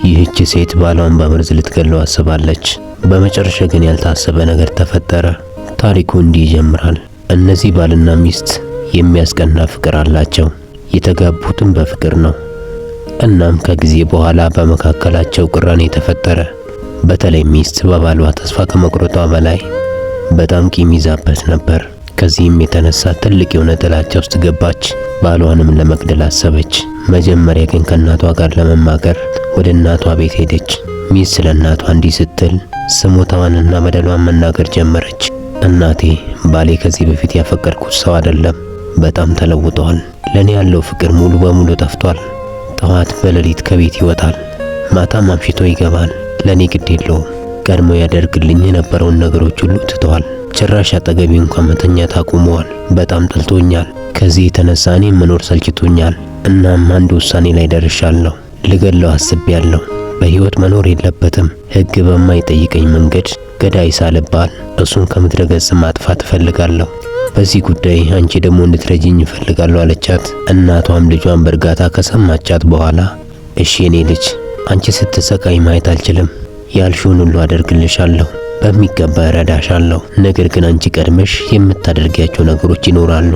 ይህች ሴት ባሏን በመርዝ ልትገለው አስባለች። በመጨረሻ ግን ያልታሰበ ነገር ተፈጠረ። ታሪኩ እንዲህ ይጀምራል። እነዚህ ባልና ሚስት የሚያስቀና ፍቅር አላቸው። የተጋቡትም በፍቅር ነው። እናም ከጊዜ በኋላ በመካከላቸው ቅራኔ ተፈጠረ። በተለይ ሚስት በባሏ ተስፋ ከመቁረጧ በላይ በጣም ቂም ይዛበት ነበር። ከዚህም የተነሳ ትልቅ የሆነ ጥላቻ ውስጥ ገባች። ባሏንም ለመግደል አሰበች። መጀመሪያ ግን ከእናቷ ጋር ለመማከር ወደ እናቷ ቤት ሄደች። ሚስት ለእናቷ እንዲህ ስትል ስሞታዋንና በደሏን መናገር ጀመረች። እናቴ፣ ባሌ ከዚህ በፊት ያፈቀርኩት ሰው አይደለም። በጣም ተለውጧል። ለኔ ያለው ፍቅር ሙሉ በሙሉ ጠፍቷል። ጠዋት በሌሊት ከቤት ይወጣል፣ ማታም አምሽቶ ይገባል። ለኔ ግድ የለውም። ቀድሞ ያደርግልኝ የነበረውን ነገሮች ሁሉ ትተዋል። ጭራሽ አጠገቤ እንኳን መተኛት አቁመዋል። በጣም ጠልቶኛል። ከዚህ የተነሳ እኔ መኖር ሰልችቶኛል። እናም አንድ ውሳኔ ላይ ደርሻለሁ። ልገለው አስቤያለሁ። በህይወት መኖር የለበትም። ህግ በማይጠይቀኝ መንገድ ገዳይ ሳልባል እሱን ከምድረ ገጽ ማጥፋት እፈልጋለሁ። በዚህ ጉዳይ አንቺ ደግሞ እንድትረጂኝ እፈልጋለሁ አለቻት። እናቷም ልጇን በእርጋታ ከሰማቻት በኋላ እሺ የኔ ልጅ፣ አንቺ ስትሰቃይ ማየት አልችልም። ያልሽውን ሁሉ አደርግልሻለሁ፣ በሚገባ እረዳሻለሁ። ነገር ግን አንቺ ቀድመሽ የምታደርጊያቸው ነገሮች ይኖራሉ።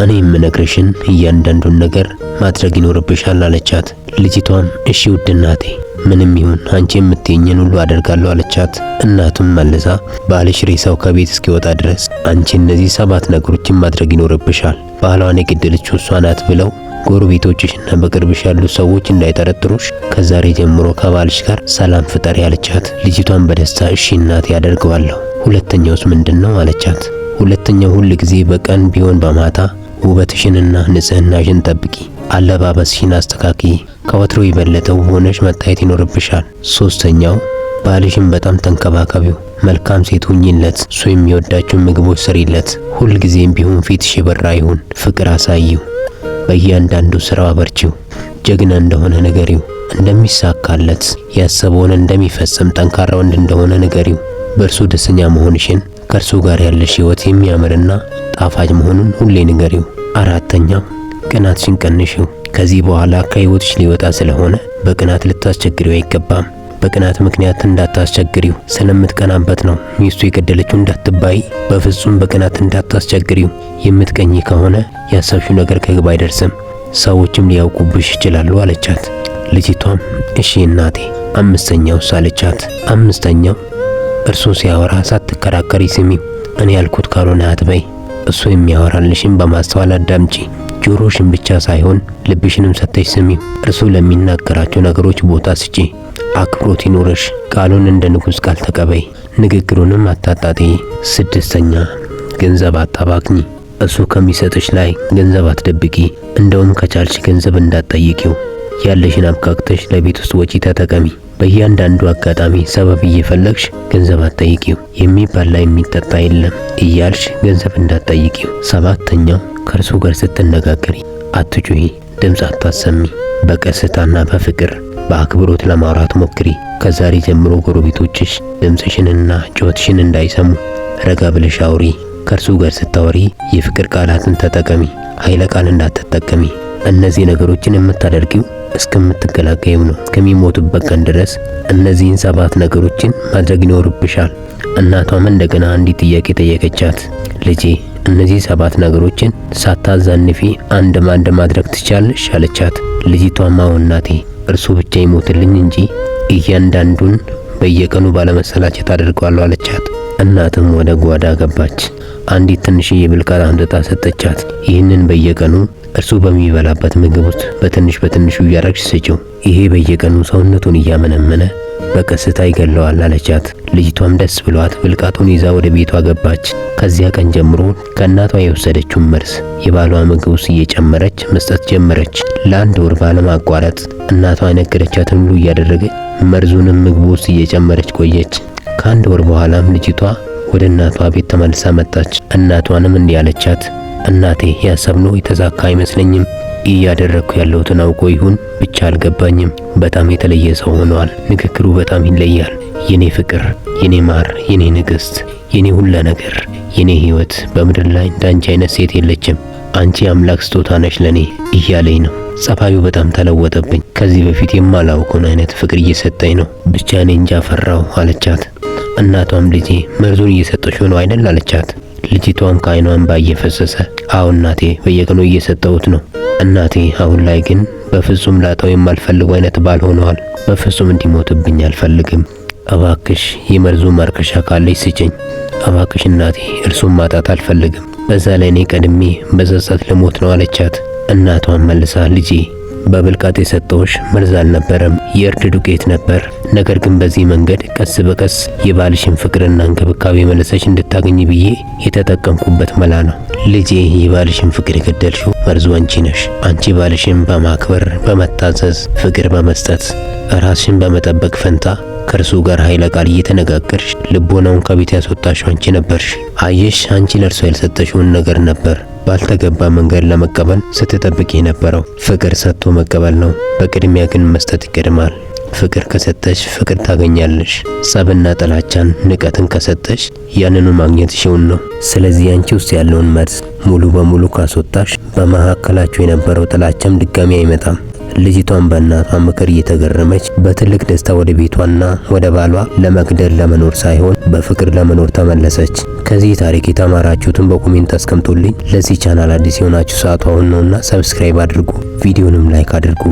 እኔ የምነግርሽን እያንዳንዱን ነገር ማድረግ ይኖርብሻል አለቻት። ልጅቷም እሺ ውድ እናቴ፣ ምንም ይሁን አንቺ የምትይኝን ሁሉ አደርጋለሁ አለቻት። እናቱም መልሳ ባልሽ ሬሳው ከቤት እስኪወጣ ድረስ አንቺ እነዚህ 7 ነገሮችን ማድረግ ይኖርብሻል። ባሏን የገደለችው እሷ ናት ብለው ጎረቤቶችሽና በቅርብሽ ያሉ ሰዎች እንዳይጠረጥሩሽ ከዛሬ ጀምሮ ከባልሽ ጋር ሰላም ፍጠሪ አለቻት። ልጅቷን በደስታ እሺ እናቴ ያደርገዋለሁ። ሁለተኛውስ ምንድነው አለቻት። ሁለተኛው ሁል ጊዜ በቀን ቢሆን በማታ ውበትሽንና ንጽህናሽን ጠብቂ፣ አለባበስሽን አስተካኪ፣ ከወትሮ የበለጠ ውብ ሆነሽ መታየት ይኖርብሻል። ሶስተኛው ባልሽን በጣም ተንከባከቢው፣ መልካም ሴት ሁኚለት፣ እሱ የሚወዳቸው ምግቦች ስሪለት፣ ሁል ጊዜም ቢሆን ፊትሽ የበራ ይሁን፣ ፍቅር አሳይው፣ በእያንዳንዱ ስራው አበርቺው፣ ጀግና እንደሆነ ንገሪው፣ እንደሚሳካለት ያሰበውን እንደሚፈጽም ጠንካራ ወንድ እንደሆነ ንገሪው፣ በእርሱ ደስተኛ መሆንሽን፣ ከእርሱ ጋር ያለሽ ህይወት የሚያምርና ጣፋጭ መሆኑን ሁሌ ንገሪው። አራተኛው ቅናትሽን ቀንሺው። ከዚህ በኋላ ከህይወትሽ ሊወጣ ስለሆነ በቅናት ልታስቸግሪው አይገባም። በቅናት ምክንያት እንዳታስቸግሪው፣ ስለምትቀናበት ነው ሚስቱ የገደለችው እንዳትባይ። በፍጹም በቅናት እንዳታስቸግሪው። የምትቀኝ ከሆነ ያሰብሽው ነገር ከግብ አይደርስም፣ ሰዎችም ሊያውቁብሽ ይችላሉ አለቻት። ልጅቷም እሺ እናቴ። አምስተኛውስ አለቻት። አምስተኛው እርሱ ሲያወራ ሳትከራከሪ ስሚው። እኔ ያልኩት ካልሆነ አትበይ። እሱ የሚያወራልሽን በማስተዋል አዳምጪ። ጆሮሽን ብቻ ሳይሆን ልብሽንም ሰጥተሽ ስሚው። እርሱ ለሚናገራቸው ነገሮች ቦታ ስጪ። አክብሮት ይኖርሽ። ቃሉን እንደ ንጉሥ ቃል ተቀበይ፣ ንግግሩንም አታጣጥይ። ስድስተኛ ገንዘብ አታባክኚ። እሱ ከሚሰጥሽ ላይ ገንዘብ አትደብቂ። እንደውም ከቻልሽ ገንዘብ እንዳትጠይቂው። ያለሽን አብቃቅተሽ ለቤት ውስጥ ወጪ ተጠቀሚ። በእያንዳንዱ አጋጣሚ ሰበብ እየፈለግሽ ገንዘብ አትጠይቂው። የሚበላ የሚጠጣ የለም እያልሽ ገንዘብ እንዳትጠይቂው። ሰባተኛው ከእርሱ ጋር ስትነጋገሪ አትጩሂ፣ ድምፅ አታሰሚ። በቀስታና በፍቅር በአክብሮት ለማውራት ሞክሪ። ከዛሬ ጀምሮ ጎረቤቶችሽ ድምፅሽንና ጩኸትሽን እንዳይሰሙ ረጋ ብለሽ አውሪ። ከእርሱ ጋር ስታወሪ የፍቅር ቃላትን ተጠቀሚ፣ ኃይለ ቃል እንዳትጠቀሚ። እነዚህ ነገሮችን የምታደርጊው እስከምትገላገዩ ነው። እስከሚሞቱበት ቀን ድረስ እነዚህን 7 ነገሮችን ማድረግ ይኖርብሻል። እናቷም እንደገና አንዲት ጥያቄ ጠየቀቻት። ልጄ እነዚህ 7 ነገሮችን ሳታዛንፊ አንድ ማድረግ ትቻለሽ አለቻት። ልጅቷም አዎ እናቴ፣ እርሱ ብቻ ይሞትልኝ እንጂ እያንዳንዱን በየቀኑ ባለመሰላቸት አደርገዋለሁ አለቻት። እናትም ወደ ጓዳ ገባች። አንዲት ትንሽዬ ብልቃጥ አምጥታ ሰጠቻት። ይህንን በየቀኑ እርሱ በሚበላበት ምግብ ውስጥ በትንሹ እያረግሽ ስጪው። ይሄ በየቀኑ ሰውነቱን እያመነመነ በቀስታ ይገለዋል አለቻት። ልጅቷም ደስ ብሏት ብልቃጡን ይዛ ወደ ቤቷ ገባች። ከዚያ ቀን ጀምሮ ከእናቷ የወሰደችውን መርዝ የባሏ ምግብ ውስጥ እየጨመረች መስጠት ጀመረች። ለ1 ወር ባለማቋረጥ እናቷ የነገረቻትን ሁሉ እያደረገች መርዙንም ምግብ ውስጥ እየጨመረች ቆየች። ከ1 ወር በኋላም ልጅቷ ወደ እናቷ ቤት ተመልሳ መጣች። እናቷንም እንዲህ አለቻት፣ እናቴ ያሰብነው የተሳካ አይመስለኝም። እያደረግኩ ያለሁትን አውቆ ይሁን ብቻ አልገባኝም። በጣም የተለየ ሰው ሆኗል። ንግግሩ በጣም ይለያል። የኔ ፍቅር፣ የኔ ማር፣ የኔ ንግስት፣ የኔ ሁሉ ነገር፣ የኔ ህይወት፣ በምድር ላይ እንዳንቺ አይነት ሴት የለችም። አንቺ አምላክ ስጦታ ነሽ ለኔ እያለኝ ነው። ጸባዩ በጣም ተለወጠብኝ። ከዚህ በፊት የማላውቀውን አይነት ፍቅር እየሰጠኝ ነው። ብቻ እኔ እንጃ ፈራው አለቻት። እናቷም ልጄ መርዙን እየሰጠሽ ነው አይደል አለቻት። ልጅቷም ከዓይኗ እንባ እየፈሰሰ አዎ እናቴ በየቀኑ እየሰጠሁት ነው እናቴ። አሁን ላይ ግን በፍጹም ላጣው የማልፈልገው አይነት ባል ሆነዋል። በፍጹም እንዲሞትብኝ አልፈልግም። እባክሽ የመርዙ ማርከሻ ካለሽ ስጭኝ እባክሽ እናቴ፣ እርሱም ማጣት አልፈልግም። በዛ ላይ እኔ ቀድሜ በጸጸት ልሞት ነው አለቻት። እናቷን መልሳ ልጄ በብልቃጥ የሰጠውሽ መርዝ አልነበረም፣ የእርድ ዱቄት ነበር። ነገር ግን በዚህ መንገድ ቀስ በቀስ የባልሽን ፍቅርና እንክብካቤ መለሰሽ እንድታገኝ ብዬ የተጠቀምኩበት መላ ነው። ልጄ የባልሽን ፍቅር የገደልሽው መርዙ አንቺ ነሽ። አንቺ ባልሽን በማክበር በመታዘዝ ፍቅር በመስጠት ራስሽን በመጠበቅ ፈንታ ከእርሱ ጋር ኃይለ ቃል እየተነጋገርሽ ልቦናውን ከቤት ያስወጣሽው አንቺ ነበርሽ። አየሽ አንቺ ለእርሱ ያልሰጠሽውን ነገር ነበር ባልተገባ መንገድ ለመቀበል ስትጠብቂ የነበረው። ፍቅር ሰጥቶ መቀበል ነው፣ በቅድሚያ ግን መስጠት ይቀድማል። ፍቅር ከሰጠሽ ፍቅር ታገኛለሽ። ጸብና ጥላቻን ንቀትን ከሰጠሽ ያንኑ ማግኘት ሽውን ነው። ስለዚህ አንቺ ውስጥ ያለውን መርዝ ሙሉ በሙሉ ካስወጣሽ በመካከላችሁ የነበረው ጥላቻም ድጋሚ አይመጣም። ልጅቷን በእናቷ ምክር እየተገረመች በትልቅ ደስታ ወደ ቤቷና ወደ ባሏ ለመግደል ለመኖር ሳይሆን በፍቅር ለመኖር ተመለሰች። ከዚህ ታሪክ የተማራችሁትን በኮሜንት አስቀምጡልኝ። ለዚህ ቻናል አዲስ የሆናችሁ ሰዓቱ አሁን ነውና ሰብስክራይብ አድርጉ፣ ቪዲዮንም ላይክ አድርጉ።